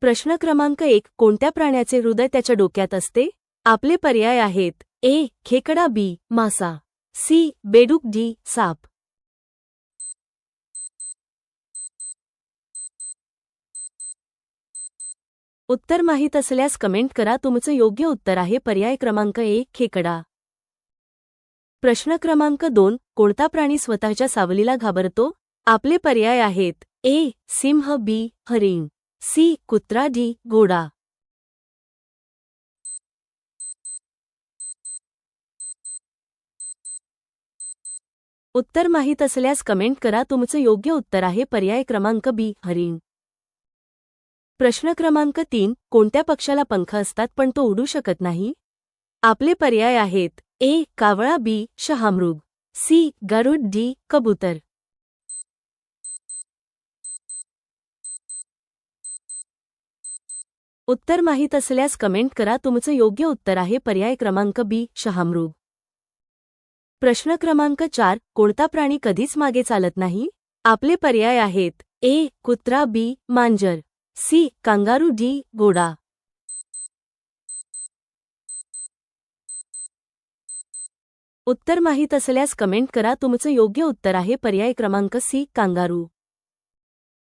प्रश्न क्रमांक 1. कोणत्या प्राण्याचे हृदय त्याच्या डोक्यात असते? आपले पर्याय आहेत: ए. खेकडा, बी. मासा, सी. बेडूक, डी. साप. उत्तर माहीत असल्यास कमेंट करा. तुमचं योग्य उत्तर आहे पर्याय क्रमांक 1. खेकडा. प्रश्न क्रमांक 2. कोणता प्राणी स्वतःच्या सावलीला घाबरतो? आपले पर्याय आहेत: ए. सिंह, बी. हरिण, सी. कुत्रा, डी. घोडा. उत्तर माहीत असल्यास कमेंट करा. तुमचं योग्य उत्तर आहे पर्याय क्रमांक बी. हरिण. प्रश्न क्रमांक 3. कोणत्या पक्षाला पंख असतात पण तो उडू शकत नाही? आपले पर्याय आहेत: ए. कावळा, बी. शहामृग, सी. गरुड, डी. कबूतर. उत्तर माहीत असल्यास कमेंट करा. तुमचं योग्य उत्तर आहे पर्याय क्रमांक बी. शहामृग. प्रश्न क्रमांक 4. कोणता प्राणी कधीच मागे चालत नाही? आपले पर्याय आहेत: ए. कुत्रा, बी. मांजर, सी. Kangaroo, D. घोडा. उत्तर माहीत असल्यास कमेंट करा. तुमचं योग्य उत्तर आहे पर्याय क्रमांक सी. कांगारू.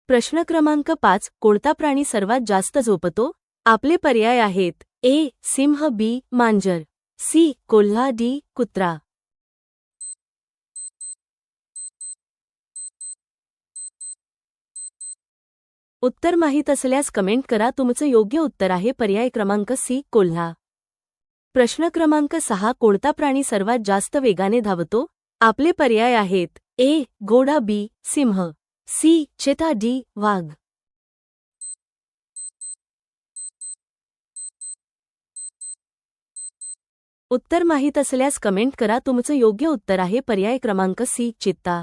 प्रश्न क्रमांक 5. कोणता प्राणी सर्वात जास्त झोपतो? आपले पर्याय आहेत: ए. सिंह, बी. मांजर, सी. कोल्हा, डी. कुत्रा. उत्तर माहीत असल्यास कमेंट करा. तुमचं योग्य उत्तर आहे पर्याय क्रमांक सी. कोल्हा. प्रश्न क्रमांक 6. कोणता प्राणी सर्वात जास्त वेगाने धावतो? आपले पर्याय आहेत: ए. घोडा, बी. सिंह, सी. चेता, डी. वाघ. उत्तर माहीत असल्यास कमेंट करा. तुमचं योग्य उत्तर आहे पर्याय क्रमांक सी. चित्ता.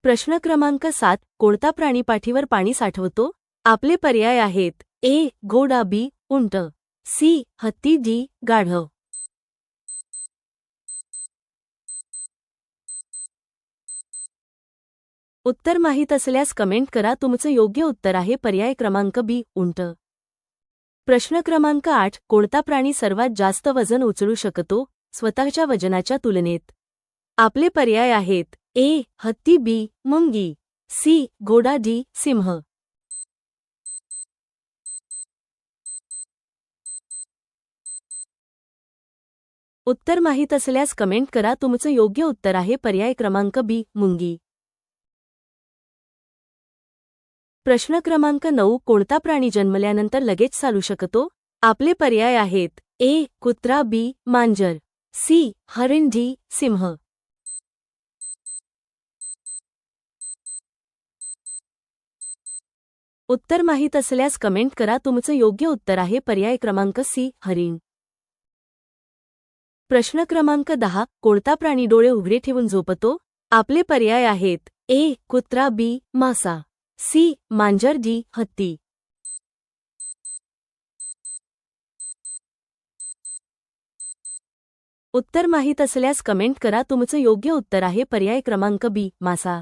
प्रश्न क्रमांक 7. कोणता प्राणी पाठीवर पाणी साठवतो? आपले पर्याय आहेत: ए. घोडा, बी. उंट, सी. हत्ती, डी. गाढव. उत्तर माहीत असल्यास कमेंट करा. तुमचं योग्य उत्तर आहे पर्याय क्रमांक बी. उंट. प्रश्न क्रमांक 8. कोणता प्राणी सर्वात जास्त वजन उचलू शकतो स्वतःच्या वजनाच्या तुलनेत? आपले पर्याय आहेत: ए. हत्ती, बी. मुंगी, सी. घोडा, डी. सिंह. उत्तर माहीत असल्यास कमेंट करा. तुमचं योग्य उत्तर आहे पर्याय क्रमांक बी. मुंगी. प्रश्न क्रमांक 9. कोणता प्राणी जन्मल्यानंतर लगेच चालू शकतो? आपले पर्याय आहेत: ए. कुत्रा, बी. मांजर, सी. हरिण, डी. सिंह. उत्तर माहीत असल्यास कमेंट करा. तुमचं योग्य उत्तर आहे पर्याय क्रमांक सी. हरिण. प्रश्न क्रमांक 10. कोणता प्राणी डोळे उघडे ठेवून झोपतो? आपले पर्याय आहेत: ए. कुत्रा, बी. मासा, सी. मांजर, डी. हत्ती. उत्तर माहीत असल्यास कमेंट करा. तुमचं योग्य उत्तर आहे पर्याय क्रमांक बी. मासा.